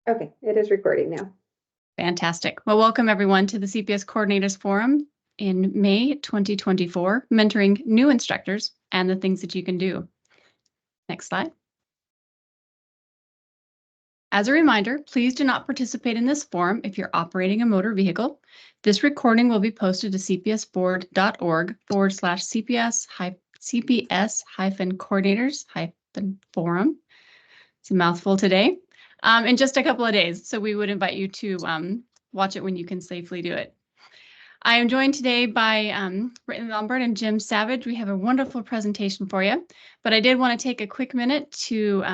Okay, it is recording now. Fantastic. Well, welcome everyone to the CPS Coordinators Forum in May 2024, mentoring new instructors and the things that you can do. Next slide. As a reminder, please do not participate in this forum if you're operating a motor vehicle. This recording will be posted to cpsboard.org/CPS-coordinators-forum. It's a mouthful today. In just a couple of days. So we would invite you to watch it when you can safely do it. I am joined today by Britney Lombard and Jim Savage. We have a wonderful presentation for you, but I did want to take a quick minute to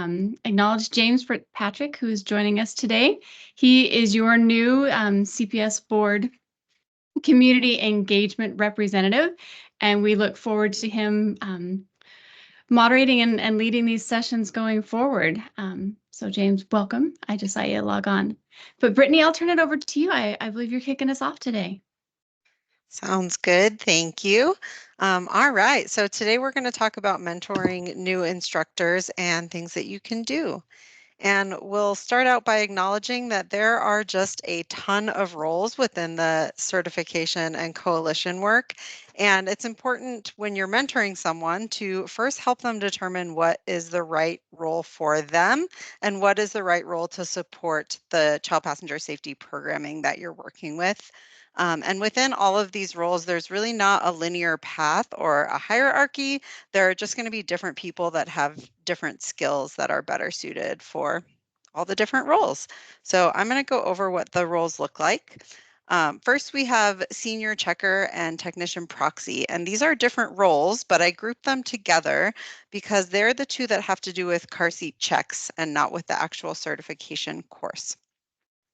acknowledge James Fitzpatrick, who is joining us today. He is your new CPS Board Community Engagement Representative, and we look forward to him moderating and leading these sessions going forward. So James, welcome. I just saw you log on. But Britney, I'll turn it over to you. I believe you're kicking us off today. Sounds good. Thank you. All right. So today we're going to talk about mentoring new instructors and things that you can do. And we'll start out by acknowledging that there are just a ton of roles within the certification and coalition work. And it's important when you're mentoring someone to first help them determine what is the right role for them and what is the right role to support the child passenger safety programming that you're working with. And within all of these roles, there's really not a linear path or a hierarchy. There are just going to be different people that have different skills that are better suited for all the different roles. So I'm going to go over what the roles look like. First, we have senior checker and technician proxy, and these are different roles, but I grouped them together because they're the two that have to do with car seat checks and not with the actual certification course.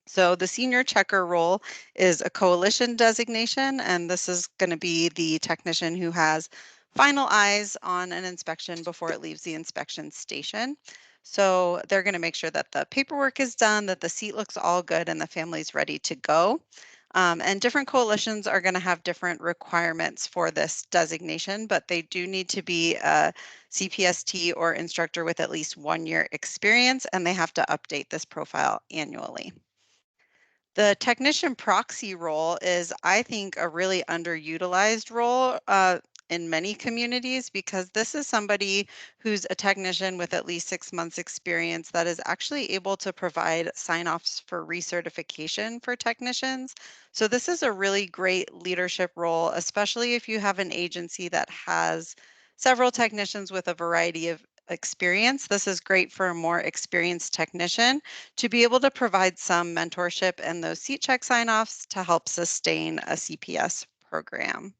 So the senior checker role is a coalition designation, and this is going to be the technician who has final eyes on an inspection before it leaves the inspection station. So they're going to make sure that the paperwork is done, that the seat looks all good, and the family's ready to go. And different coalitions are going to have different requirements for this designation, but they do need to be a CPST or instructor with at least 1 year experience, and they have to update this profile annually. The technician proxy role is, I think, a really underutilized role in many communities because this is somebody who's a technician with at least 6 months experience that is actually able to provide sign-offs for recertification for technicians. So this is a really great leadership role, especially if you have an agency that has several technicians with a variety of experience. This is great for a more experienced technician to be able to provide some mentorship and those seat check sign-offs to help sustain a CPS program.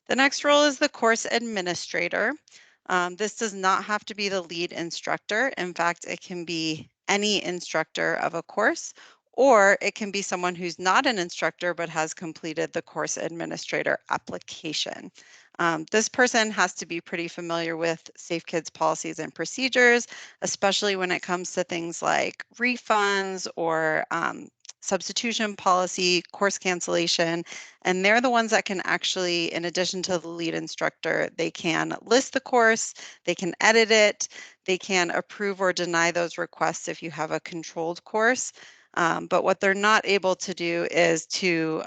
The next role is the course administrator. This does not have to be the lead instructor. In fact, it can be any instructor of a course, or it can be someone who's not an instructor but has completed the course administrator application. This person has to be pretty familiar with Safe Kids policies and procedures, especially when it comes to things like refunds or substitution policy, course cancellation, and they're the ones that can actually, in addition to the lead instructor, they can list the course, they can edit it, they can approve or deny those requests if you have a controlled course. But what they're not able to do is to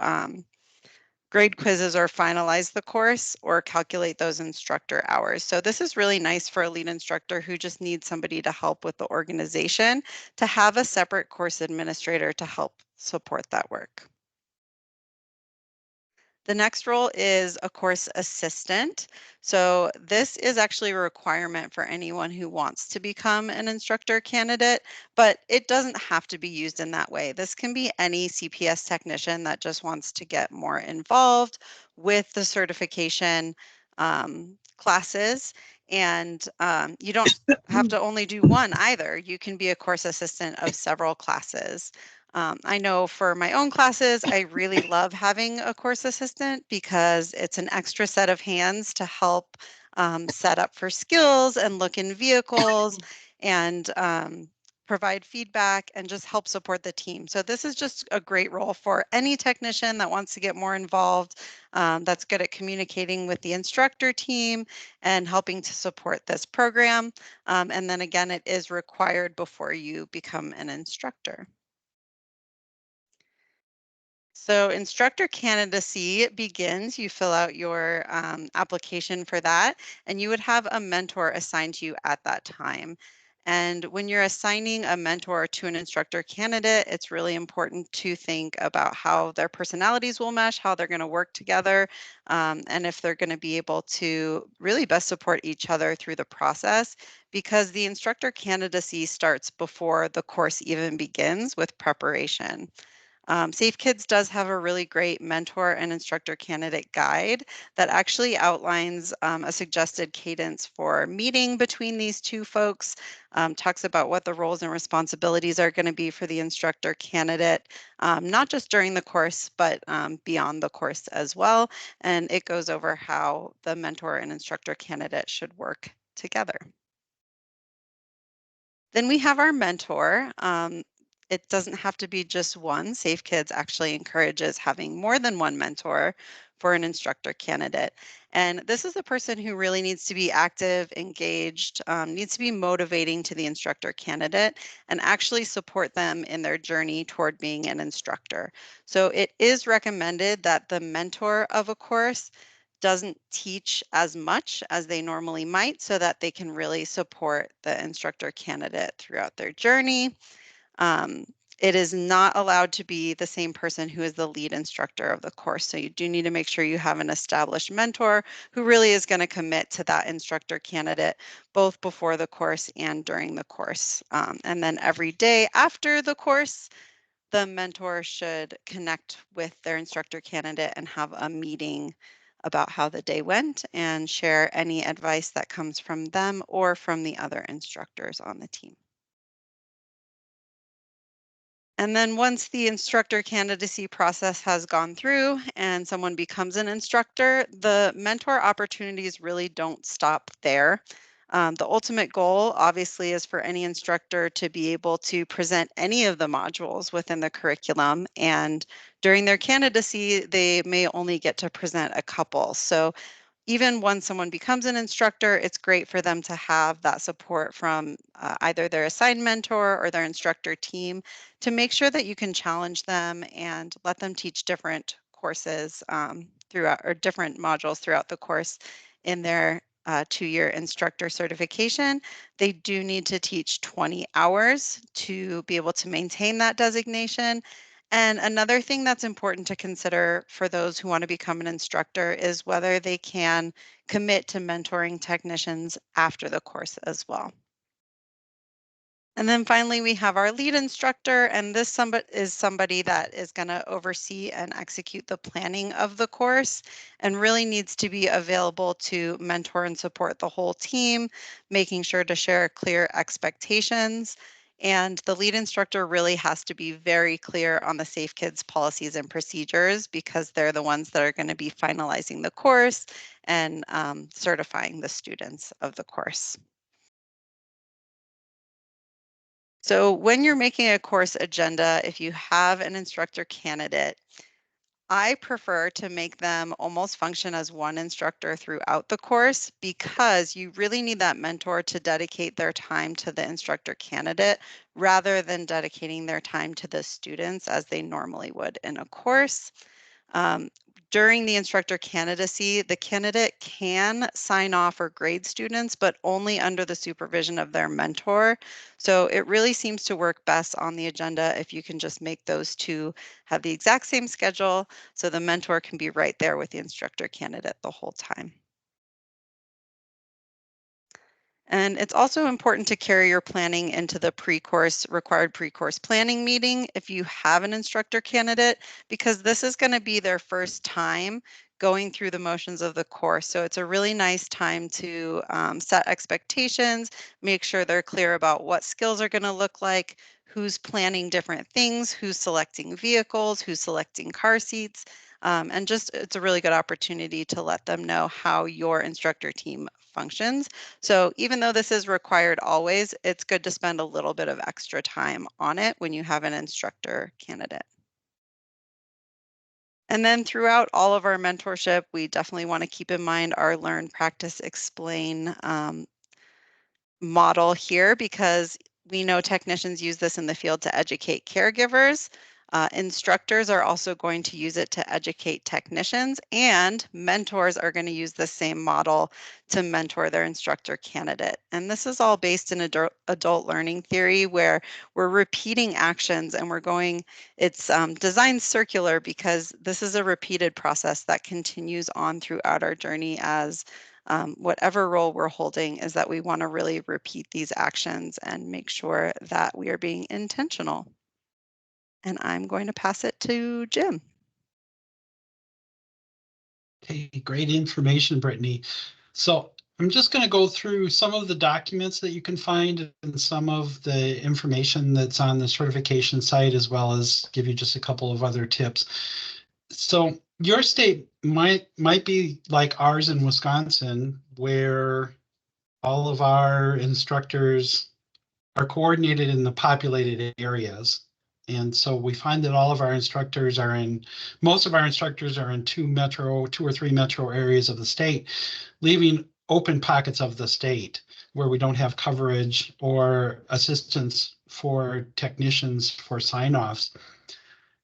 grade quizzes or finalize the course or calculate those instructor hours. So this is really nice for a lead instructor who just needs somebody to help with the organization, to have a separate course administrator to help support that work. The next role is a course assistant. So this is actually a requirement for anyone who wants to become an instructor candidate, but it doesn't have to be used in that way. This can be any CPS technician that just wants to get more involved with the certification classes. And you don't have to only do one either. You can be a course assistant of several classes. I know for my own classes, I really love having a course assistant because it's an extra set of hands to help set up for skills and look in vehicles and provide feedback, and just help support the team. So this is just a great role for any technician that wants to get more involved, that's good at communicating with the instructor team and helping to support this program. And then again, it is required before you become an instructor. So instructor candidacy begins, you fill out your application for that, and you would have a mentor assigned to you at that time. And when you're assigning a mentor to an instructor candidate, it's really important to think about how their personalities will mesh, how they're going to work together, and if they're going to be able to really best support each other through the process, because the instructor candidacy starts before the course even begins with preparation. Safe Kids does have a really great mentor and instructor candidate guide that actually outlines a suggested cadence for meeting between these two folks, talks about what the roles and responsibilities are going to be for the instructor candidate, not just during the course, but beyond the course as well. And it goes over how the mentor and instructor candidate should work together. Then we have our mentor. It doesn't have to be just one. Safe Kids actually encourages having more than one mentor for an instructor candidate. And this is the person who really needs to be active, engaged, needs to be motivating to the instructor candidate and actually support them in their journey toward being an instructor. So it is recommended that the mentor of a course doesn't teach as much as they normally might so that they can really support the instructor candidate throughout their journey. Um, it is not allowed to be the same person who is the lead instructor of the course. So you do need to make sure you have an established mentor who really is going to commit to that instructor candidate, both before the course and during the course. And then every day after the course, the mentor should connect with their instructor candidate and have a meeting about how the day went and share any advice that comes from them or from the other instructors on the team. And then once the instructor candidacy process has gone through and someone becomes an instructor, the mentor opportunities really don't stop there. The ultimate goal, obviously, is for any instructor to be able to present any of the modules within the curriculum. And during their candidacy, they may only get to present a couple. So even when someone becomes an instructor, it's great for them to have that support from either their assigned mentor or their instructor team to make sure that you can challenge them and let them teach different courses throughout or different modules throughout the course in their 2-year instructor certification. They do need to teach 20 hours to be able to maintain that designation. And another thing that's important to consider for those who want to become an instructor is whether they can commit to mentoring technicians after the course as well. And then finally, we have our lead instructor, and this is somebody that is going to oversee and execute the planning of the course and really needs to be available to mentor and support the whole team, making sure to share clear expectations. And the lead instructor really has to be very clear on the Safe Kids policies and procedures because they're the ones that are going to be finalizing the course and certifying the students of the course. So when you're making a course agenda, if you have an instructor candidate, I prefer to make them almost function as one instructor throughout the course because you really need that mentor to dedicate their time to the instructor candidate rather than dedicating their time to the students as they normally would in a course. Um, During the instructor candidacy, the candidate can sign off or grade students, but only under the supervision of their mentor. So it really seems to work best on the agenda if you can just make those two have the exact same schedule so the mentor can be right there with the instructor candidate the whole time. And it's also important to carry your planning into the required pre-course planning meeting if you have an instructor candidate, because this is going to be their first time going through the motions of the course. So it's a really nice time to set expectations, make sure they're clear about what skills are going to look like, who's planning different things, who's selecting vehicles, who's selecting car seats, and just it's a really good opportunity to let them know how your instructor team functions. So even though this is required always, it's good to spend a little bit of extra time on it when you have an instructor candidate. And then throughout all of our mentorship, we definitely want to keep in mind our learn, practice, explain model here, because we know technicians use this in the field to educate caregivers. Instructors are also going to use it to educate technicians, and mentors are going to use the same model to mentor their instructor candidate. And this is all based in adult learning theory, where we're repeating actions and it's designed circular, because this is a repeated process that continues on throughout our journey as whatever role we're holding, is that we want to really repeat these actions and make sure that we are being intentional. And I'm going to pass it to Jim. Hey, great information, Brittany. So I'm just going to go through some of the documents that you can find and some of the information that's on the certification site, as well as give you just a couple of other tips. So your state might be like ours in Wisconsin, where all of our instructors are coordinated in the populated areas. And so we find that most of our instructors are in 2 or 3 metro areas of the state, leaving open pockets of the state where we don't have coverage or assistance for technicians for sign-offs.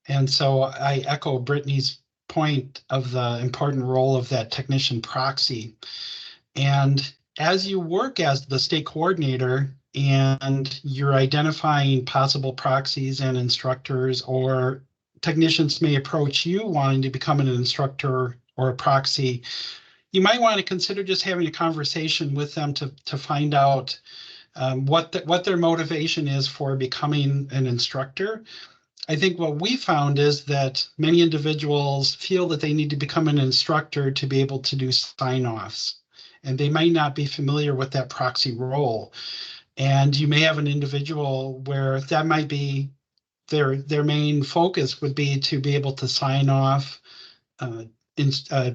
And so I echo Brittany's point of the important role of that technician proxy. And as you work as the state coordinator and you're identifying possible proxies and instructors, or technicians may approach you wanting to become an instructor or a proxy, you might want to consider just having a conversation with them to find out what their motivation is for becoming an instructor. I think what we found is that many individuals feel that they need to become an instructor to be able to do sign-offs, and they might not be familiar with that proxy role. And you may have an individual where that might be their main focus would be to be able to sign off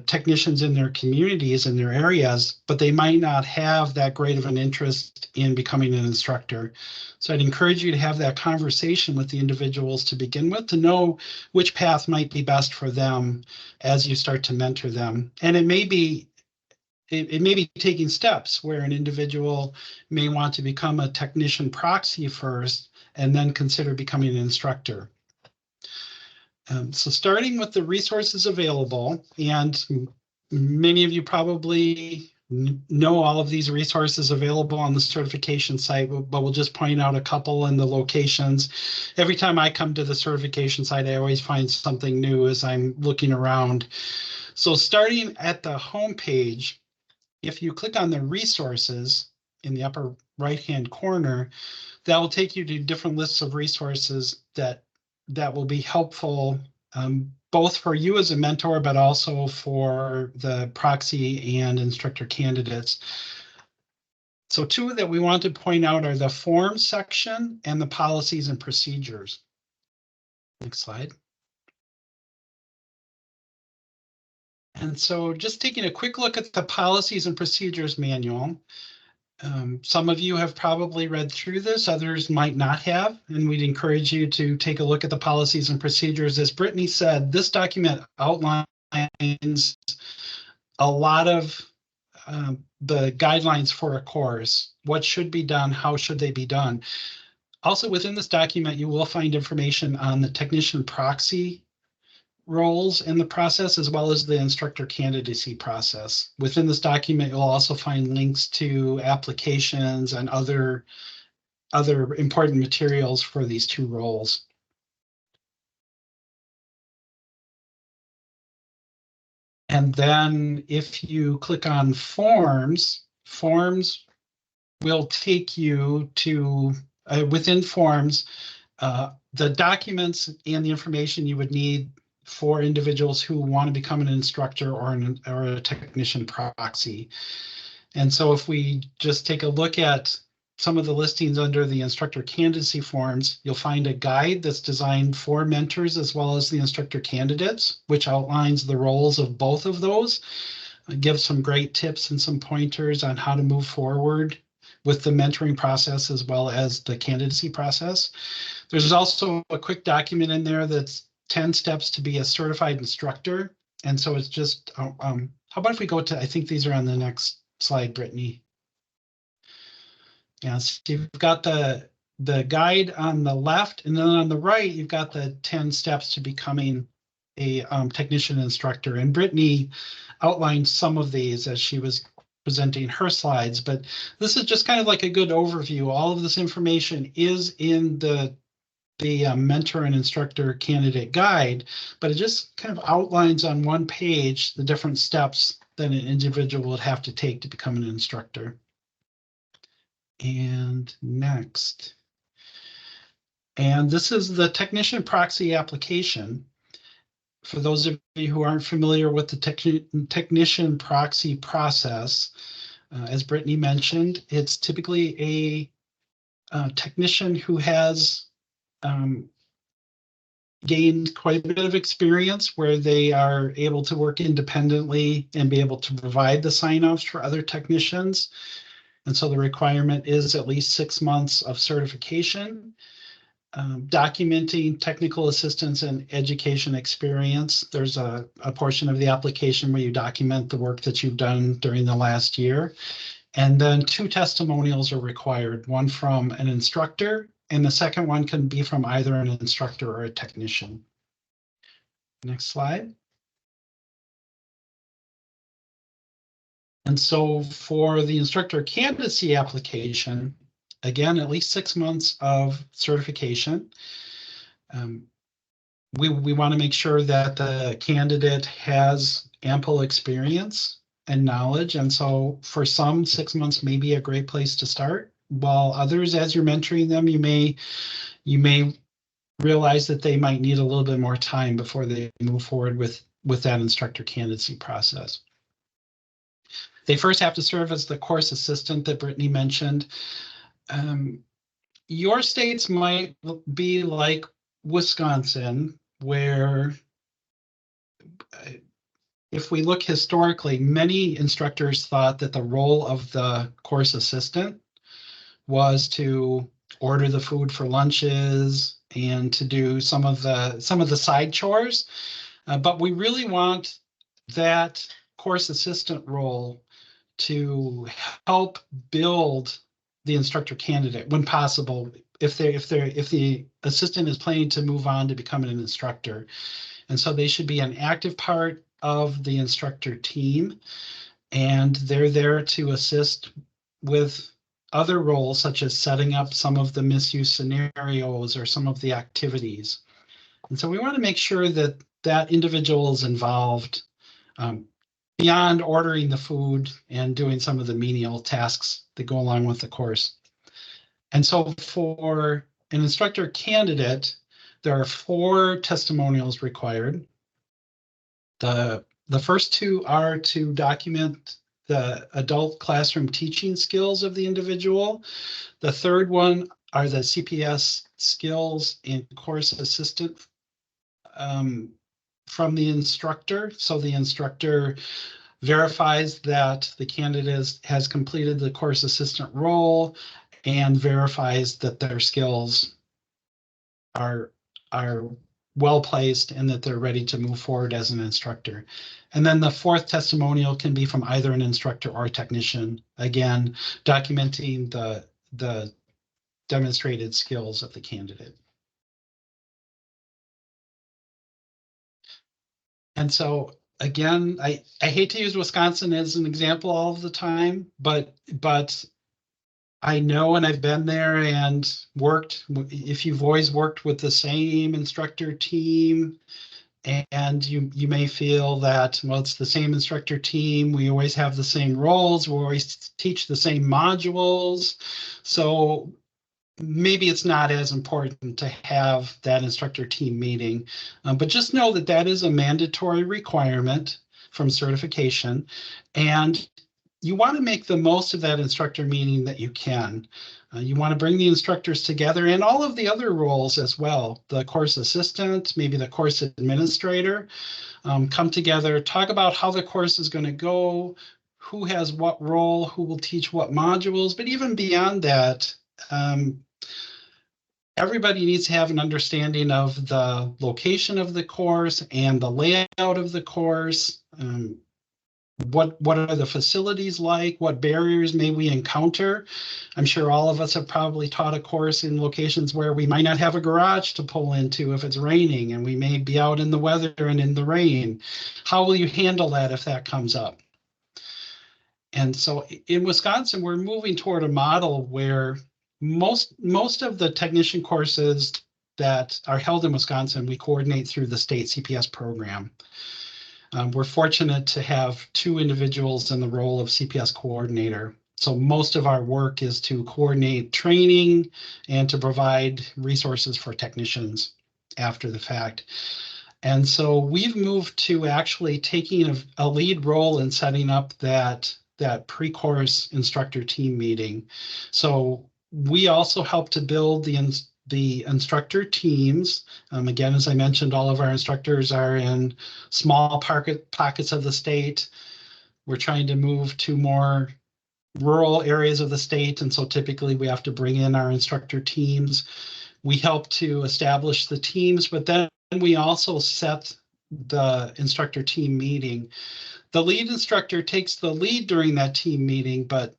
technicians in their communities, in their areas, but they might not have that great of an interest in becoming an instructor. So I'd encourage you to have that conversation with the individuals to begin with, to know which path might be best for them as you start to mentor them. And it may be taking steps where an individual may want to become a technician proxy first and then consider becoming an instructor. So starting with the resources available, and many of you probably know all of these resources available on the certification site, but we'll just point out a couple in the locations. Every time I come to the certification site, I always find something new as I'm looking around. So starting at the home page, if you click on the resources in the upper right-hand corner, that will take you to different lists of resources that will be helpful, both for you as a mentor, but also for the proxy and instructor candidates. So 2 that we want to point out are the forms section and the policies and procedures. Next slide. And so just taking a quick look at the policies and procedures manual. Some of you have probably read through this, others might not have, and we'd encourage you to take a look at the policies and procedures. As Brittany said, this document outlines a lot of the guidelines for a course, what should be done, how should they be done. Also within this document, you will find information on the technician proxy roles in the process, as well as the instructor candidacy process. Within this document, you'll also find links to applications and other important materials for these 2 roles. And then if you click on forms will take you to, within forms, the documents and the information you would need for individuals who want to become an instructor or a technician proxy. And so if we just take a look at some of the listings under the instructor candidacy forms, you'll find a guide that's designed for mentors as well as the instructor candidates, which outlines the roles of both of those. give some great tips and some pointers on how to move forward with the mentoring process as well as the candidacy process. There's also a quick document in there that's 10 steps to be a certified instructor. And so it's just, how about if we go to, I think these are on the next slide, Brittany. Yeah, so you've got the guide on the left, and then on the right, you've got the 10 steps to becoming a technician instructor. And Brittany outlined some of these as she was presenting her slides, but this is just kind of like a good overview. All of this information is in the mentor and instructor candidate guide, but it just kind of outlines on one page the different steps that an individual would have to take to become an instructor. And next. And this is the technician proxy application. For those of you who aren't familiar with the technician proxy process, as Brittany mentioned, it's typically a technician who has gained quite a bit of experience where they are able to work independently and be able to provide the sign-offs for other technicians. And so the requirement is at least 6 months of certification, documenting technical assistance and education experience. There's a portion of the application where you document the work that you've done during the last year. And then 2 testimonials are required, one from an instructor, and the second one can be from either an instructor or a technician. Next slide. And so for the instructor candidacy application, again, at least 6 months of certification. We want to make sure that the candidate has ample experience and knowledge. And so for some, 6 months may be a great place to start. While others, as you're mentoring them, you may realize that they might need a little bit more time before they move forward with that instructor candidacy process. They first have to serve as the course assistant that Brittany mentioned. Your states might be like Wisconsin, where if we look historically, many instructors thought that the role of the course assistant was to order the food for lunches and to do some of the side chores. But we really want that course assistant role to help build the instructor candidate when possible, if the assistant is planning to move on to becoming an instructor. And so they should be an active part of the instructor team, and they're there to assist with other roles, such as setting up some of the misuse scenarios or some of the activities. And so we want to make sure that that individual is involved beyond ordering the food and doing some of the menial tasks that go along with the course. And so for an instructor candidate, there are 4 testimonials required. The first 2 are to document the adult classroom teaching skills of the individual. The third one are the CPS skills and course assistant from the instructor. So the instructor verifies that the candidate has completed the course assistant role and verifies that their skills are well placed and that they're ready to move forward as an instructor. And then the 4th testimonial can be from either an instructor or a technician, again, documenting the demonstrated skills of the candidate. And so again, I hate to use Wisconsin as an example all of the time, but I know, and I've been there and worked, if you've always worked with the same instructor team, and you may feel that, well, it's the same instructor team, we always have the same roles, we always teach the same modules, so maybe it's not as important to have that instructor team meeting, but just know that that is a mandatory requirement from certification, and you want to make the most of that instructor meeting that you can. You want to bring the instructors together and all of the other roles as well, the course assistant, maybe the course administrator, come together, talk about how the course is going to go, who has what role, who will teach what modules, but even beyond that, everybody needs to have an understanding of the location of the course and the layout of the course. What are the facilities like? What barriers may we encounter? I'm sure all of us have probably taught a course in locations where we might not have a garage to pull into if it's raining, and we may be out in the weather and in the rain. How will you handle that if that comes up? And so in Wisconsin, we're moving toward a model where most of the technician courses that are held in Wisconsin, we coordinate through the state CPS program. We're fortunate to have 2 individuals in the role of CPS coordinator. So most of our work is to coordinate training and to provide resources for technicians after the fact. And so we've moved to actually taking a lead role in setting up that pre-course instructor team meeting. So we also help to build the instructor teams. Again, as I mentioned, all of our instructors are in small pockets of the state. We're trying to move to more rural areas of the state, and so typically we have to bring in our instructor teams. We help to establish the teams, but then we also set the instructor team meeting. The lead instructor takes the lead during that team meeting, but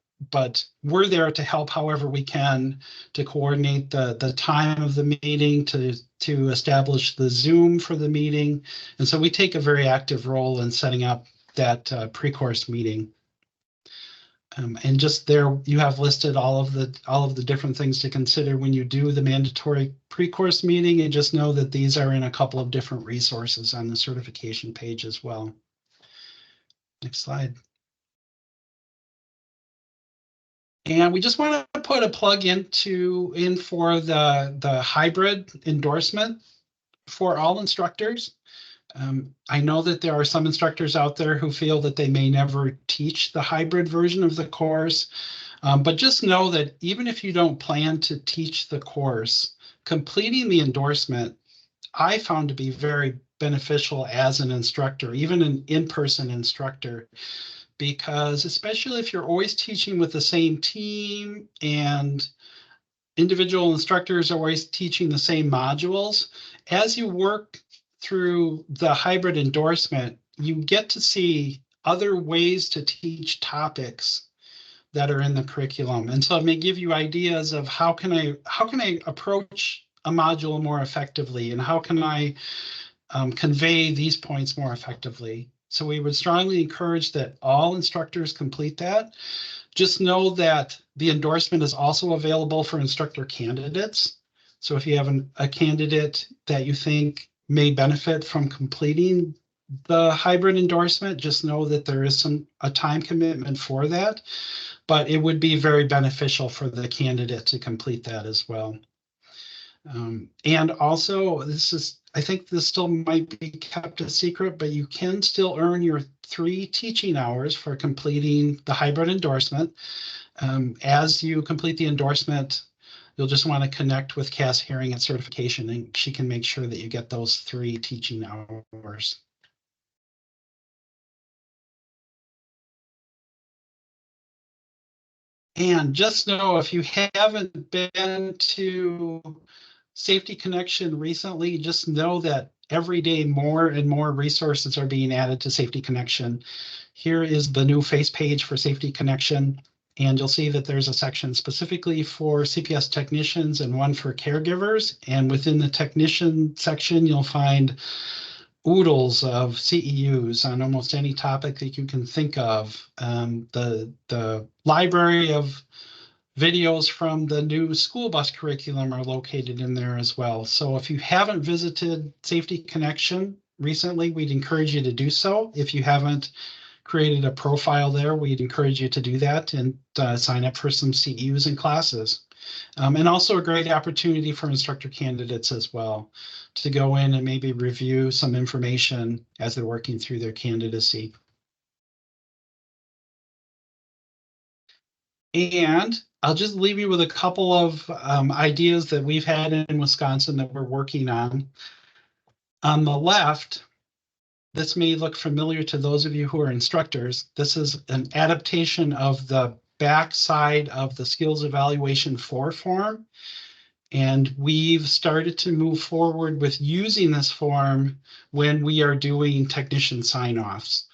we're there to help however we can to coordinate the time of the meeting, to establish the Zoom for the meeting. And so we take a very active role in setting up that pre-course meeting. And just there you have listed all of the different things to consider when you do the mandatory pre-course meeting, and just know that these are in a couple of different resources on the certification page as well. Next slide. And we just want to put a plug in for the hybrid endorsement for all instructors. I know that there are some instructors out there who feel that they may never teach the hybrid version of the course, but just know that even if you don't plan to teach the course, completing the endorsement, I found to be very beneficial as an instructor, even an in-person instructor, because especially if you're always teaching with the same team and individual instructors are always teaching the same modules, as you work through the hybrid endorsement, you get to see other ways to teach topics that are in the curriculum. And so it may give you ideas of how can I approach a module more effectively, and how can I convey these points more effectively. So we would strongly encourage that all instructors complete that. Just know that the endorsement is also available for instructor candidates. So if you have a candidate that you think may benefit from completing the hybrid endorsement, just know that there is a time commitment for that, but it would be very beneficial for the candidate to complete that as well. And also, I think this still might be kept a secret, but you can still earn your 3 teaching hours for completing the hybrid endorsement. As you complete the endorsement, you'll just want to connect with Cass Herring at Certification, and she can make sure that you get those 3 teaching hours. And just know, if you haven't been to Safety Connection recently, just know that every day more and more resources are being added to Safety Connection. Here is the new face page for Safety Connection, and you'll see that there's a section specifically for CPS technicians and one for caregivers. And within the technician section, you'll find oodles of CEUs on almost any topic that you can think of. The library of videos from the new school bus curriculum are located in there as well. So if you haven't visited Safety Connection recently, we'd encourage you to do so. If you haven't created a profile there, we'd encourage you to do that and sign up for some CEUs and classes. And also a great opportunity for instructor candidates as well to go in and maybe review some information as they're working through their candidacy. And I'll just leave you with a couple of ideas that we've had in Wisconsin that we're working on. On the left, this may look familiar to those of you who are instructors. This is an adaptation of the back side of the skills evaluation 4 form. And we've started to move forward with using this form when we are doing technician sign-offs.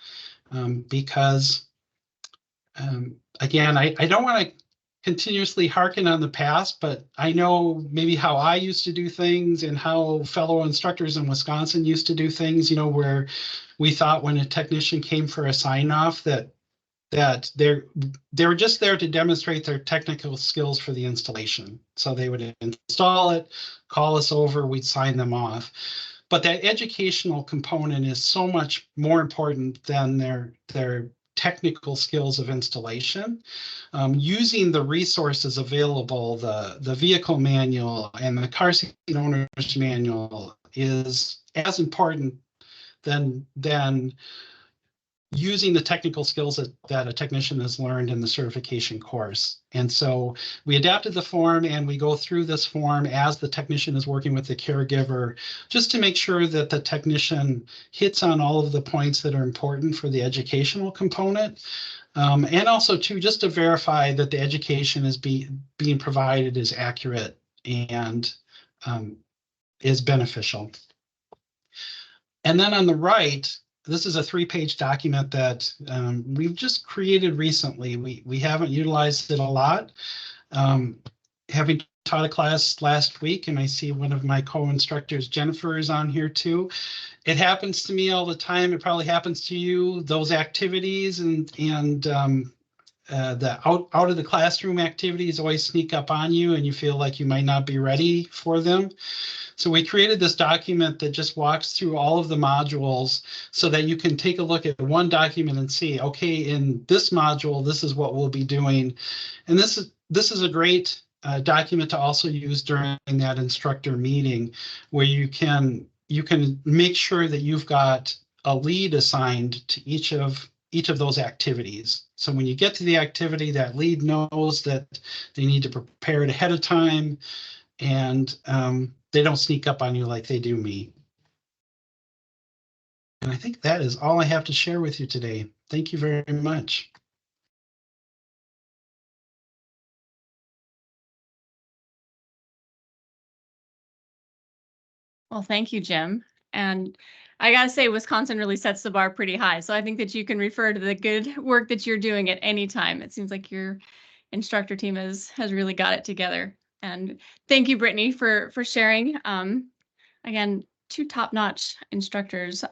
Because, again, I don't want to continuously hearken on the past, but I know maybe how I used to do things and how fellow instructors in Wisconsin used to do things, you know, where we thought when a technician came for a sign-off that they were just there to demonstrate their technical skills for the installation. So they would install it, call us over, we'd sign them off. But that educational component is so much more important than their technical skills of installation. Using the resources available, the vehicle manual and the car seat owner's manual is as important than using the technical skills that a technician has learned in the certification course. And so we adapted the form, and we go through this form as the technician is working with the caregiver, just to make sure that the technician hits on all of the points that are important for the educational component. And also too, just to verify that the education is being provided is accurate and is beneficial. And then on the right, this is a 3-page document that we've just created recently. We haven't utilized it a lot. Having taught a class last week, and I see one of my co-instructors, Jennifer, is on here too. It happens to me all the time. It probably happens to you. Those activities and the out of the classroom activities always sneak up on you, and you feel like you might not be ready for them. So we created this document that just walks through all of the modules so that you can take a look at one document and see, okay, in this module, this is what we'll be doing. And this is a great document to also use during that instructor meeting, where you can make sure that you've got a lead assigned to each of those activities. So when you get to the activity, that lead knows that they need to prepare it ahead of time, and they don't sneak up on you like they do me. And I think that is all I have to share with you today. Thank you very much. Well, thank you, Jim. And I gotta say, Wisconsin really sets the bar pretty high. So I think that you can refer to the good work that you're doing at any time. It seems like your instructor team has really got it together. And thank you, Brittany, for sharing. Again, 2 top-notch instructors.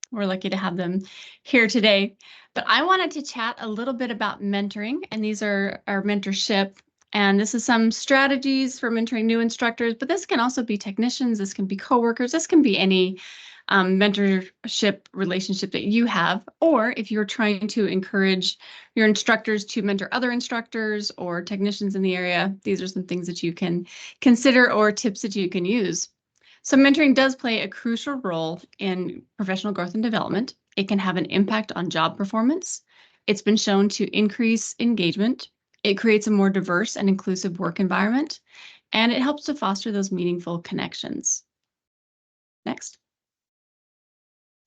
We're lucky to have them here today. But I wanted to chat a little bit about mentoring, and these are our mentorship. And this is some strategies for mentoring new instructors, but this can also be technicians, this can be coworkers, this can be any mentorship relationship that you have, or if you're trying to encourage your instructors to mentor other instructors or technicians in the area, these are some things that you can consider or tips that you can use. So mentoring does play a crucial role in professional growth and development. It can have an impact on job performance. It's been shown to increase engagement. It creates a more diverse and inclusive work environment, and it helps to foster those meaningful connections. Next.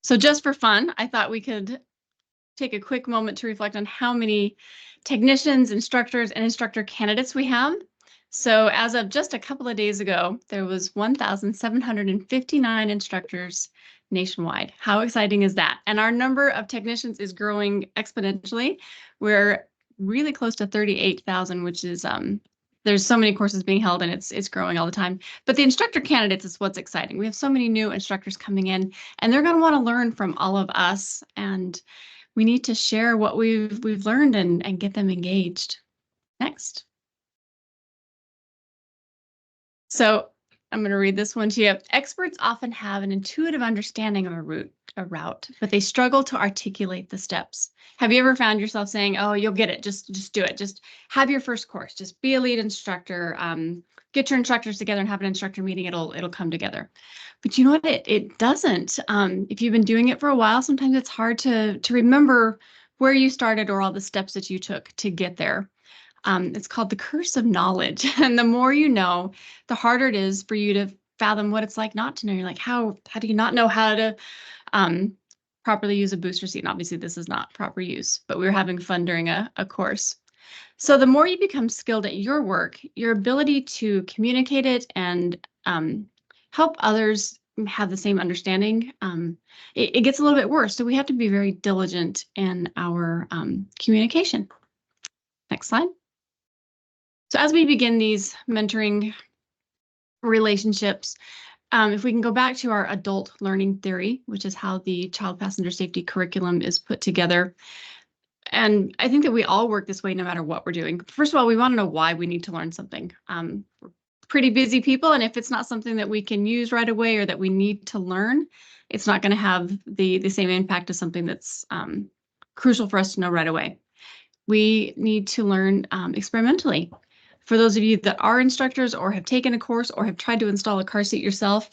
So just for fun, I thought we could take a quick moment to reflect on how many technicians, instructors, and instructor candidates we have. So as of just a couple of days ago, there was 1,759 instructors nationwide. How exciting is that? And our number of technicians is growing exponentially. We're really close to 38,000, which is there's so many courses being held, and it's growing all the time. But the instructor candidates is what's exciting. We have so many new instructors coming in, and they're going to want to learn from all of us, and we need to share what we've learned and get them engaged. Next. So I'm going to read this one to you. Experts often have an intuitive understanding of a route, but they struggle to articulate the steps. Have you ever found yourself saying, "Oh, you'll get it. Just do it. Just have your first course. Just be a lead instructor. Get your instructors together and have an instructor meeting. It'll come together." But you know what? It doesn't. If you've been doing it for a while, sometimes it's hard to remember where you started or all the steps that you took to get there. It's called the curse of knowledge. And the more you know, the harder it is for you to fathom what it's like not to know. You're like, how do you not know how to properly use a booster seat. And obviously this is not proper use, but we were having fun during a course. So the more you become skilled at your work, your ability to communicate it and help others have the same understanding, it gets a little bit worse. So we have to be very diligent in our communication. Next slide. So as we begin these mentoring relationships, if we can go back to our adult learning theory, which is how the child passenger safety curriculum is put together. And I think that we all work this way no matter what we're doing. First of all, we want to know why we need to learn something. We're pretty busy people, and if it's not something that we can use right away or that we need to learn, it's not going to have the same impact as something that's crucial for us to know right away. We need to learn experimentally. For those of you that are instructors or have taken a course or have tried to install a car seat yourself,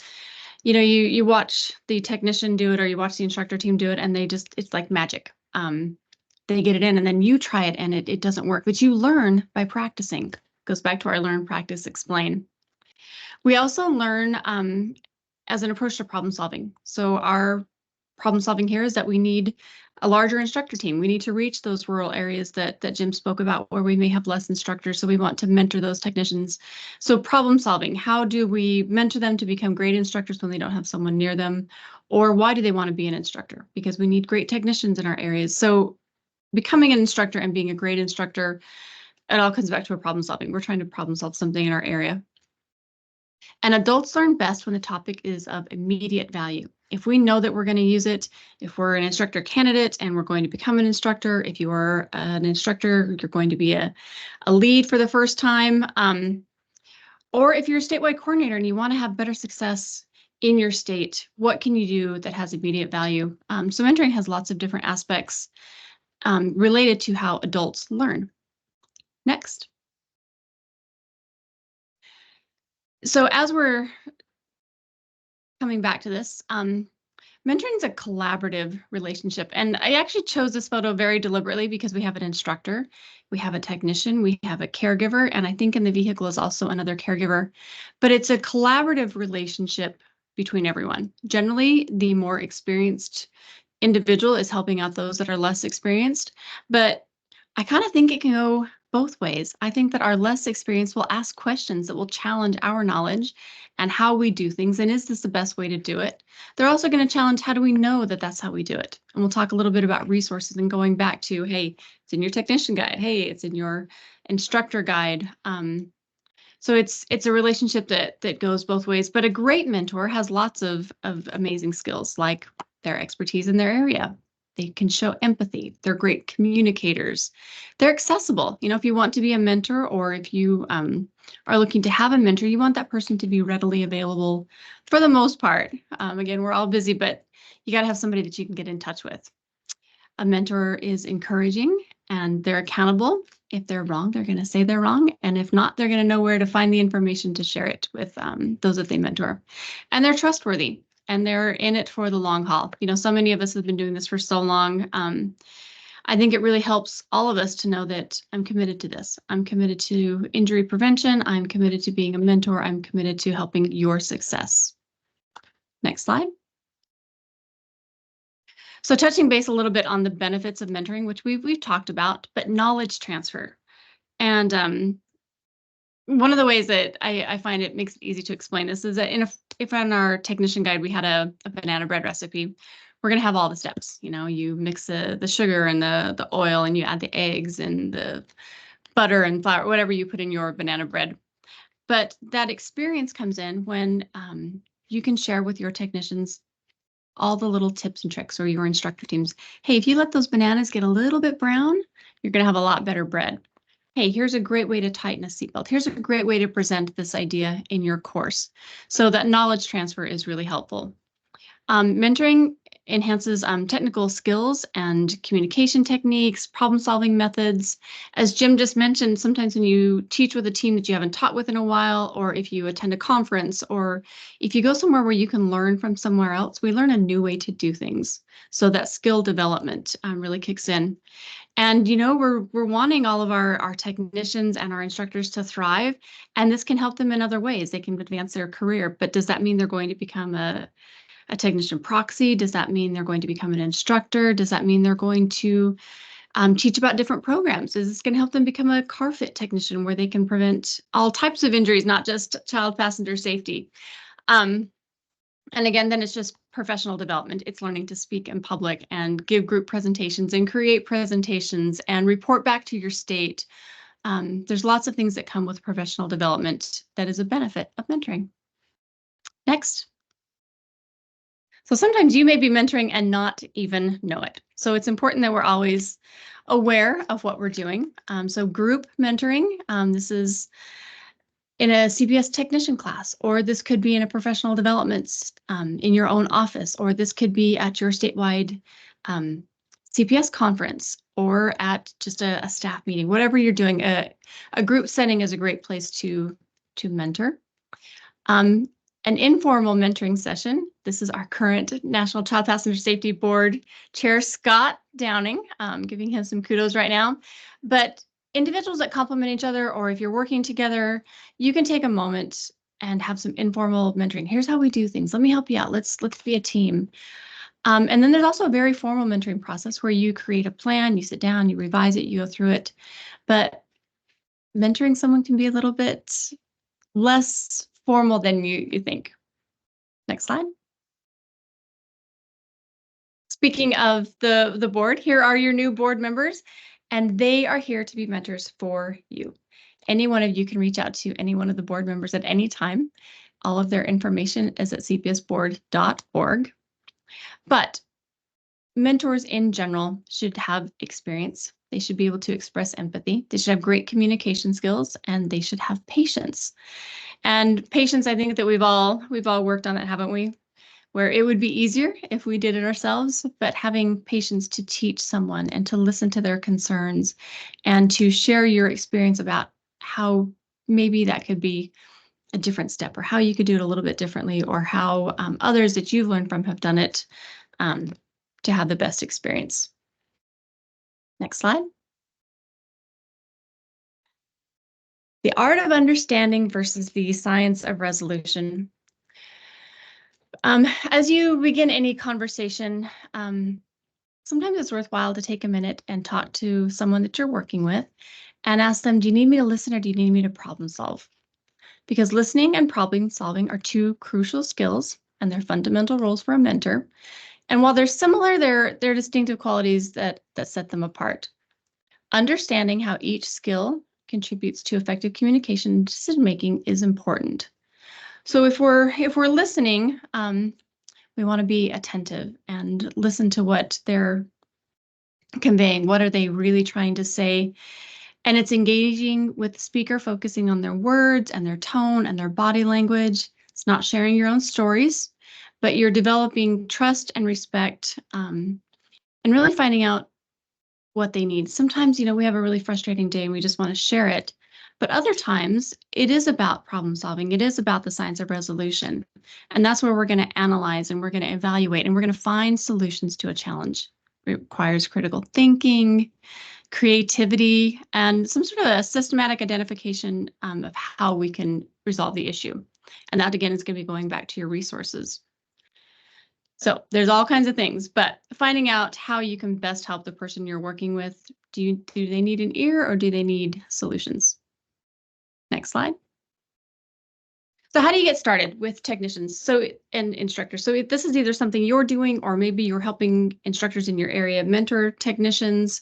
you know, you watch the technician do it or you watch the instructor team do it, and it's like magic. They get it in and then you try it and it doesn't work, but you learn by practicing. Goes back to our learn, practice, explain. We also learn as an approach to problem solving. So our problem solving here is that we need a larger instructor team. We need to reach those rural areas that Jim spoke about where we may have less instructors. So we want to mentor those technicians. So problem solving, how do we mentor them to become great instructors when they don't have someone near them? Or why do they want to be an instructor? Because we need great technicians in our areas. So becoming an instructor and being a great instructor, it all comes back to a problem solving. We're trying to problem solve something in our area. And adults learn best when the topic is of immediate value. If we know that we're going to use it, if we're an instructor candidate and we're going to become an instructor, if you are an instructor, you're going to be a lead for the first time, or if you're a statewide coordinator and you want to have better success in your state, what can you do that has immediate value? So mentoring has lots of different aspects related to how adults learn. Next. So as we're coming back to this, mentoring is a collaborative relationship. And I actually chose this photo very deliberately because we have an instructor, we have a technician, we have a caregiver, and I think in the vehicle is also another caregiver. But it's a collaborative relationship between everyone. Generally, the more experienced individual is helping out those that are less experienced, but I kind of think it can go both ways. I think that our less experienced will ask questions that will challenge our knowledge and how we do things, and is this the best way to do it? They're also going to challenge, how do we know that that's how we do it? And we'll talk a little bit about resources and going back to, hey, it's in your technician guide. Hey, it's in your instructor guide. So it's a relationship that goes both ways, but a great mentor has lots of amazing skills, like their expertise in their area. They can show empathy. They're great communicators. They're accessible. You know, if you want to be a mentor or if you are looking to have a mentor, you want that person to be readily available for the most part. Again, we're all busy, but you got to have somebody that you can get in touch with. A mentor is encouraging and they're accountable. If they're wrong, they're going to say they're wrong. And if not, they're going to know where to find the information to share it with those that they mentor. And they're trustworthy. And they're in it for the long haul. You know, so many of us have been doing this for so long. I think it really helps all of us to know that I'm committed to this. I'm committed to injury prevention. I'm committed to being a mentor. I'm committed to helping your success. Next slide. So touching base a little bit on the benefits of mentoring, which we've talked about, but knowledge transfer. And one of the ways that I find it makes it easy to explain this is that if on our technician guide we had a banana bread recipe, we're going to have all the steps. You know, you mix the sugar and the oil, and you add the eggs and the butter and flour, whatever you put in your banana bread. But that experience comes in when you can share with your technicians all the little tips and tricks, or your instructor teams. Hey, if you let those bananas get a little bit brown, you're going to have a lot better bread. Hey, here's a great way to tighten a seatbelt. Here's a great way to present this idea in your course. So that knowledge transfer is really helpful. Mentoring enhances technical skills and communication techniques, problem-solving methods. As Jim just mentioned, sometimes when you teach with a team that you haven't taught with in a while, or if you attend a conference, or if you go somewhere where you can learn from somewhere else, we learn a new way to do things. So that skill development really kicks in. And, you know, we're wanting all of our technicians and our instructors to thrive, and this can help them in other ways. They can advance their career, but does that mean they're going to become a a technician proxy? Does that mean they're going to become an instructor? Does that mean they're going to teach about different programs? Is this going to help them become a car fit technician where they can prevent all types of injuries, not just child passenger safety? And again, then it's just professional development. It's learning to speak in public and give group presentations and create presentations and report back to your state. There's lots of things that come with professional development that is a benefit of mentoring. Next. So sometimes you may be mentoring and not even know it. So it's important that we're always aware of what we're doing. So group mentoring, this is in a CPS technician class, or this could be in a professional development in your own office, or this could be at your statewide CPS conference, or at just a staff meeting. Whatever you're doing, a group setting is a great place to mentor. An informal mentoring session. This is our current National Child Passenger Safety Board Chair, Scott Downing, giving him some kudos right now. But individuals that complement each other, or if you're working together, you can take a moment and have some informal mentoring. Here's how we do things. Let me help you out. Let's be a team. And then there's also a very formal mentoring process where you create a plan, you sit down, you revise it, you go through it. But mentoring someone can be a little bit less formal than you think. Next slide. Speaking of the board, here are your new board members, and they are here to be mentors for you. Any one of you can reach out to any one of the board members at any time. All of their information is at cpsboard.org. But mentors in general should have experience. They should be able to express empathy. They should have great communication skills, and they should have patience. And patience, I think that we've all worked on that, haven't we? Where it would be easier if we did it ourselves, but having patience to teach someone and to listen to their concerns and to share your experience about how maybe that could be a different step, or how you could do it a little bit differently, or how others that you've learned from have done it to have the best experience. Next slide. The art of understanding versus the science of resolution. As you begin any conversation, sometimes it's worthwhile to take a minute and talk to someone that you're working with and ask them, do you need me to listen or do you need me to problem solve? Because listening and problem solving are two crucial skills, and they're fundamental roles for a mentor. And while they're similar, they're distinctive qualities that set them apart. Understanding how each skill contributes to effective communication and decision-making is important. So if we're listening, we want to be attentive and listen to what they're conveying. What are they really trying to say? And it's engaging with the speaker, focusing on their words and their tone and their body language. It's not sharing your own stories, but you're developing trust and respect, and really finding out what they need. Sometimes, we have a really frustrating day and we just want to share it. But other times, it is about problem solving. It is about the science of resolution. And that's where we're going to analyze and we're going to evaluate and we're going to find solutions to a challenge. It requires critical thinking, creativity, and some sort of a systematic identification of how we can resolve the issue. And that, again, is going to be going back to your resources. So there's all kinds of things, but finding out how you can best help the person you're working with. Do they need an ear or do they need solutions? Next slide. So how do you get started with technicians and instructors? So this is either something you're doing, or maybe you're helping instructors in your area mentor technicians.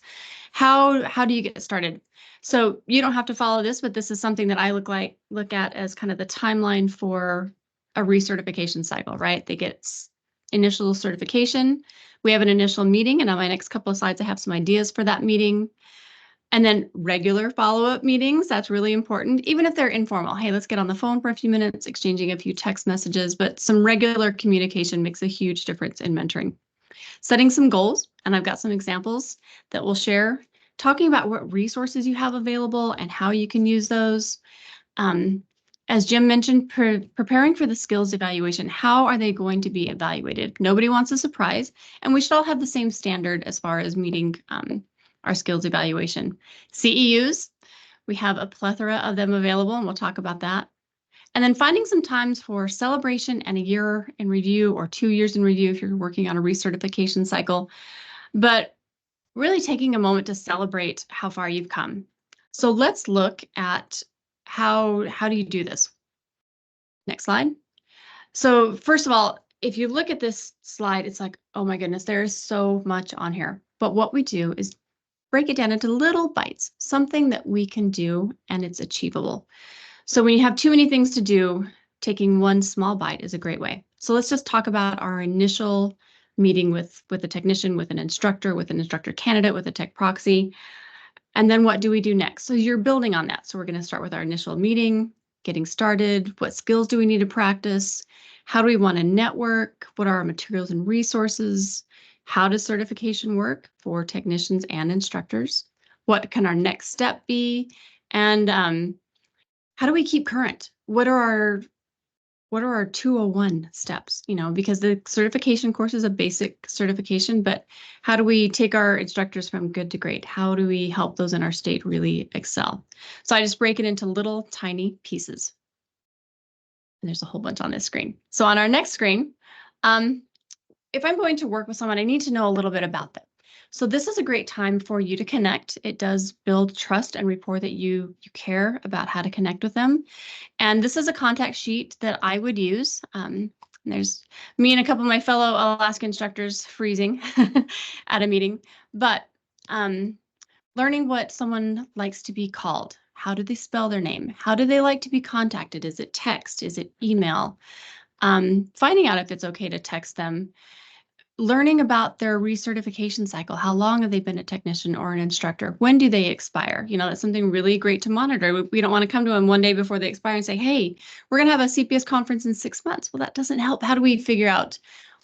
How do you get started? So you don't have to follow this, but this is something that I look at as kind of the timeline for a recertification cycle, right? They get initial certification. We have an initial meeting, and on my next couple of slides, I have some ideas for that meeting. And then regular follow-up meetings, that's really important, even if they're informal. Hey, let's get on the phone for a few minutes, exchanging a few text messages, but some regular communication makes a huge difference in mentoring. Setting some goals, and I've got some examples that we'll share, talking about what resources you have available and how you can use those. As Jim mentioned, preparing for the skills evaluation. How are they going to be evaluated? Nobody wants a surprise, and we should all have the same standard as far as meeting our skills evaluation. CEUs, we have a plethora of them available, and we'll talk about that. And then finding some times for celebration and a year in review or 2 years in review if you're working on a recertification cycle. But really taking a moment to celebrate how far you've come. So let's look at how do you do this? Next slide. So first of all, if you look at this slide, it's like, oh my goodness, there is so much on here. But what we do is break it down into little bites, something that we can do and it's achievable. So when you have too many things to do, taking one small bite is a great way. So let's just talk about our initial meeting with a technician, with an instructor candidate, with a tech proxy. And then what do we do next? So you're building on that. So we're going to start with our initial meeting, getting started. What skills do we need to practice? How do we want to network? What are our materials and resources? How does certification work for technicians and instructors? What can our next step be? And how do we keep current? What are our 201 steps? You know, because the certification course is a basic certification, but how do we take our instructors from good to great? How do we help those in our state really excel? So I just break it into little tiny pieces. And there's a whole bunch on this screen. So on our next screen, if I'm going to work with someone, I need to know a little bit about them. So this is a great time for you to connect. It does build trust and rapport that you care about how to connect with them. And this is a contact sheet that I would use. There's me and a couple of my fellow Alaska instructors freezing at a meeting. But learning what someone likes to be called. How do they spell their name? How do they like to be contacted? Is it text? Is it email? Finding out if it's okay to text them. Learning about their recertification cycle. How long have they been a technician or an instructor? When do they expire? You know, that's something really great to monitor. We don't want to come to them one day before they expire and say, hey, we're going to have a CPS conference in 6 months. Well, that doesn't help. How do we figure out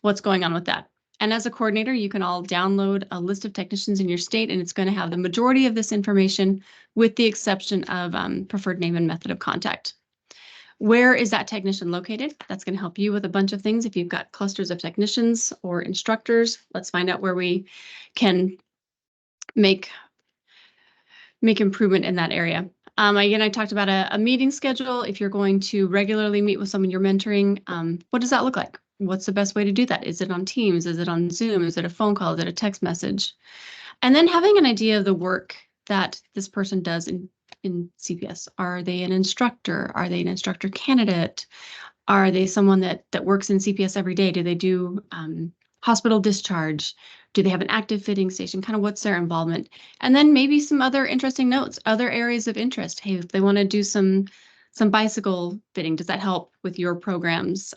what's going on with that? And as a coordinator, you can all download a list of technicians in your state, and it's going to have the majority of this information with the exception of preferred name and method of contact. Where is that technician located? That's going to help you with a bunch of things. If you've got clusters of technicians or instructors, let's find out where we can make improvement in that area. Again, I talked about a meeting schedule. If you're going to regularly meet with someone you're mentoring, what does that look like? What's the best way to do that? Is it on Teams? Is it on Zoom? Is it a phone call? Is it a text message? And then having an idea of the work that this person does in CPS. Are they an instructor? Are they an instructor candidate? Are they someone that works in CPS every day? Do they do hospital discharge? Do they have an active fitting station? Kind of what's their involvement? And then maybe some other interesting notes, other areas of interest. Hey, if they want to do some bicycle fitting, does that help with your programs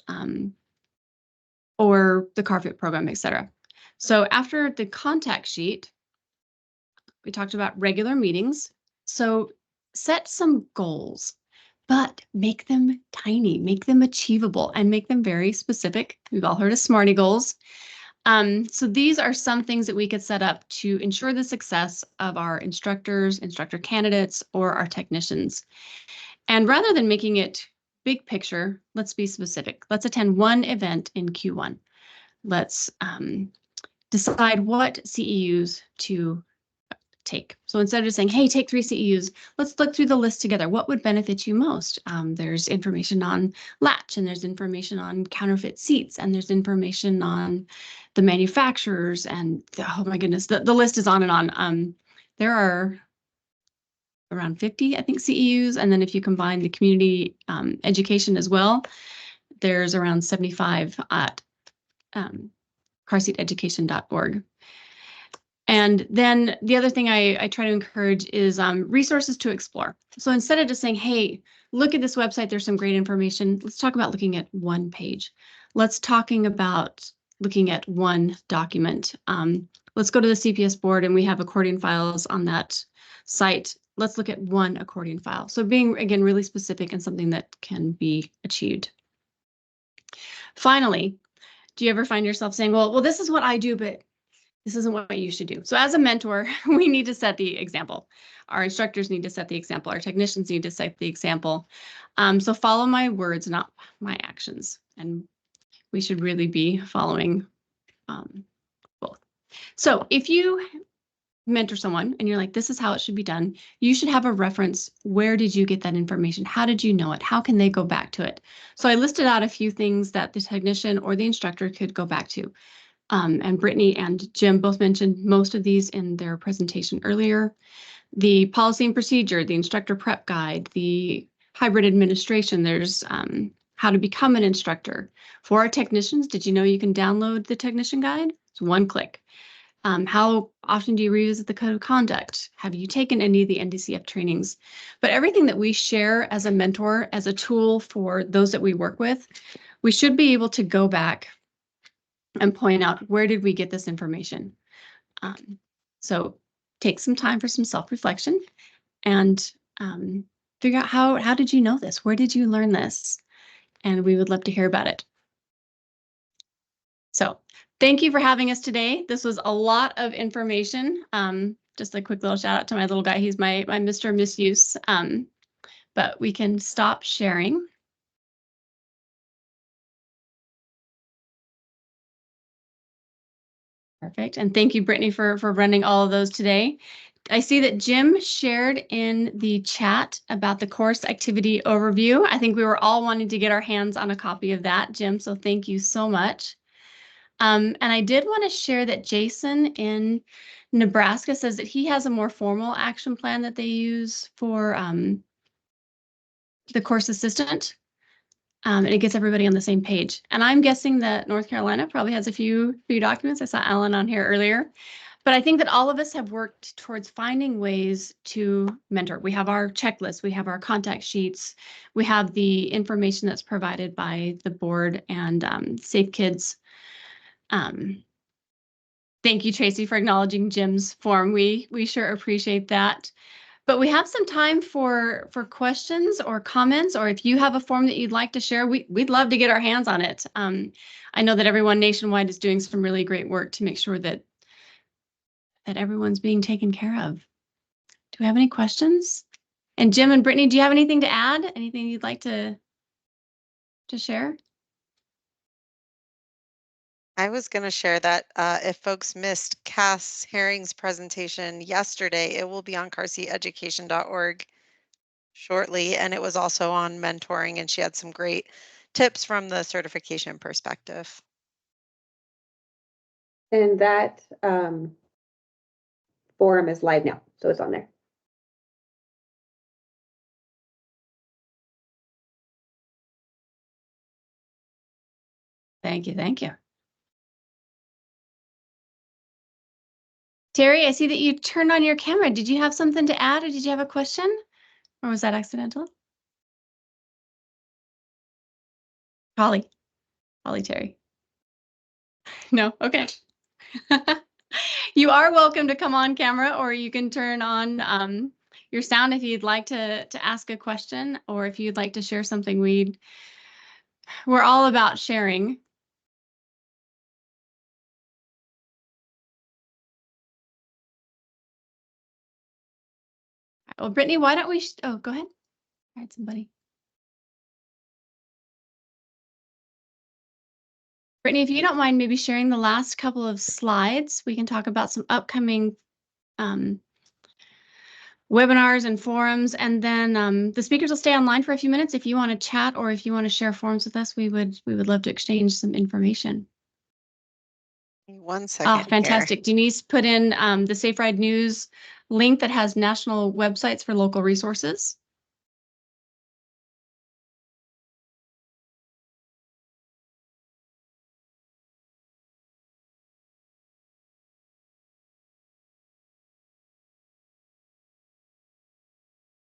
or the car fit program, et cetera? So after the contact sheet, we talked about regular meetings. So set some goals, but make them tiny, make them achievable, and make them very specific. We've all heard of SMARTY goals. So these are some things that we could set up to ensure the success of our instructors, instructor candidates, or our technicians. And rather than making it big picture, let's be specific. Let's attend one event in Q1. Let's decide what CEUs to take. So instead of just saying, hey, take 3 CEUs, let's look through the list together. What would benefit you most? There's information on latch, and there's information on counterfeit seats, and there's information on the manufacturers, and oh my goodness, the list is on and on. There are around 50, I think, CEUs, and then if you combine the community education as well, there's around 75 at carseateducation.org. And then the other thing I try to encourage is resources to explore. So instead of just saying, hey, look at this website, there's some great information, let's talk about looking at one page. Let's talking about looking at one document. Let's go to the CPS board, and we have accordion files on that site. Let's look at one accordion file. So being, again, really specific and something that can be achieved. Finally, do you ever find yourself saying, well, this is what I do, but this isn't what you should do. So as a mentor, we need to set the example. Our instructors need to set the example. Our technicians need to set the example. So follow my words, not my actions. And we should really be following both. So if you mentor someone and you're like, this is how it should be done, you should have a reference. Where did you get that information? How did you know it? How can they go back to it? So I listed out a few things that the technician or the instructor could go back to. And Brittany and Jim both mentioned most of these in their presentation earlier. The policy and procedure, the instructor prep guide, the hybrid administration, there's how to become an instructor. For our technicians, did you know you can download the technician guide? It's one click. How often do you revisit the code of conduct? Have you taken any of the NDCF trainings? But everything that we share as a mentor, as a tool for those that we work with, we should be able to go back and point out, where did we get this information? So take some time for some self-reflection and figure out how did you know this? Where did you learn this? And we would love to hear about it. So thank you for having us today. This was a lot of information. Just a quick little shout out to my little guy. He's my Mr. Misuse. But we can stop sharing. Perfect. And thank you, Brittany, for running all of those today. I see that Jim shared in the chat about the course activity overview. I think we were all wanting to get our hands on a copy of that, Jim, so thank you so much. And I did want to share that Jason in Nebraska says that he has a more formal action plan that they use for the course assistant. And it gets everybody on the same page. And I'm guessing that North Carolina probably has a few documents. I saw Alan on here earlier. But I think that all of us have worked towards finding ways to mentor. We have our checklist, we have our contact sheets, we have the information that's provided by the board and Safe Kids. Thank you, Tracy, for acknowledging Jim's form. We sure appreciate that. But we have some time for questions or comments, or if you have a form that you'd like to share, we'd love to get our hands on it. I know that everyone nationwide is doing some really great work to make sure that everyone's being taken care of. Do we have any questions? And Jim and Brittany, do you have anything to add? Anything you'd like to share? I was going to share that if folks missed Cass Herring's presentation yesterday, it will be on carseyeducation.org shortly, and it was also on mentoring, and she had some great tips from the certification perspective. And that forum is live now, so it's on there. Thank you, thank you. Terry, I see that you turned on your camera. Did you have something to add, or did you have a question? Or was that accidental? Holly Terry. No, okay. You are welcome to come on camera, or you can turn on your sound if you'd like to ask a question, or if you'd like to share something. We're all about sharing. Well, Brittany, why don't we, oh, go ahead. All right, somebody. Brittany, if you don't mind maybe sharing the last couple of slides, we can talk about some upcoming webinars and forums, and then the speakers will stay online for a few minutes. If you want to chat or if you want to share forums with us, we would love to exchange some information. 1 second. Oh, fantastic. Here. Denise put in the Safe Ride News link that has national websites for local resources.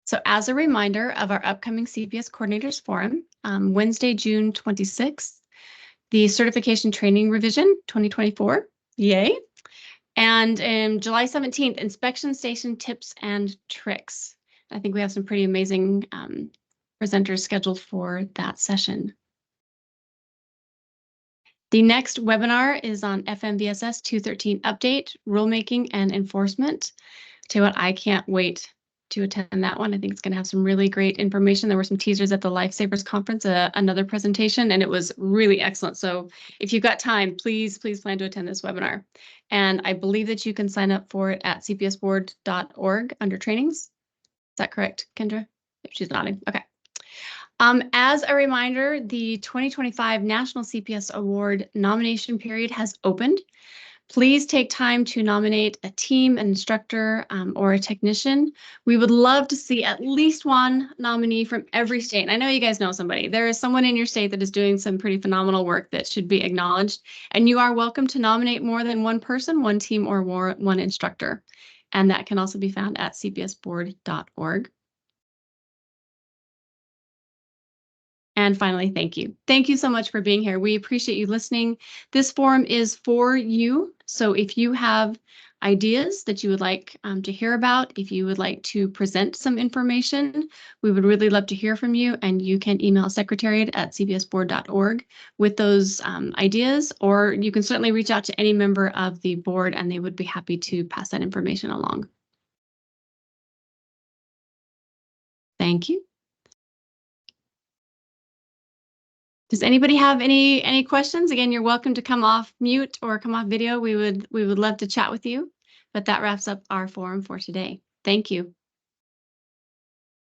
So as a reminder of our upcoming CPS Coordinators Forum, Wednesday, June 26th, the Certification Training Revision 2024, yay. And July 17th, Inspection Station Tips and Tricks. I think we have some pretty amazing presenters scheduled for that session. The next webinar is on FMVSS 213 update, rulemaking and enforcement. Tell you what, I can't wait to attend that one. I think it's going to have some really great information. There were some teasers at the Lifesavers Conference, another presentation, and it was really excellent. So if you've got time, please plan to attend this webinar. And I believe that you can sign up for it at cpsboard.org under trainings. Is that correct, Kendra? If she's nodding. Okay. As a reminder, the 2025 National CPS Award nomination period has opened. Please take time to nominate a team, an instructor, or a technician. We would love to see at least one nominee from every state. And I know you guys know somebody. There is someone in your state that is doing some pretty phenomenal work that should be acknowledged. And you are welcome to nominate more than one person, one team, or one instructor. And that can also be found at cpsboard.org. And finally, thank you. Thank you so much for being here. We appreciate you listening. This forum is for you. So if you have ideas that you would like to hear about, if you would like to present some information, we would really love to hear from you. And you can email secretariat@cpsboard.org with those ideas, or you can certainly reach out to any member of the board and they would be happy to pass that information along. Thank you. Does anybody have any questions? Again, you're welcome to come off mute or come off video. We would love to chat with you. But that wraps up our forum for today. Thank you.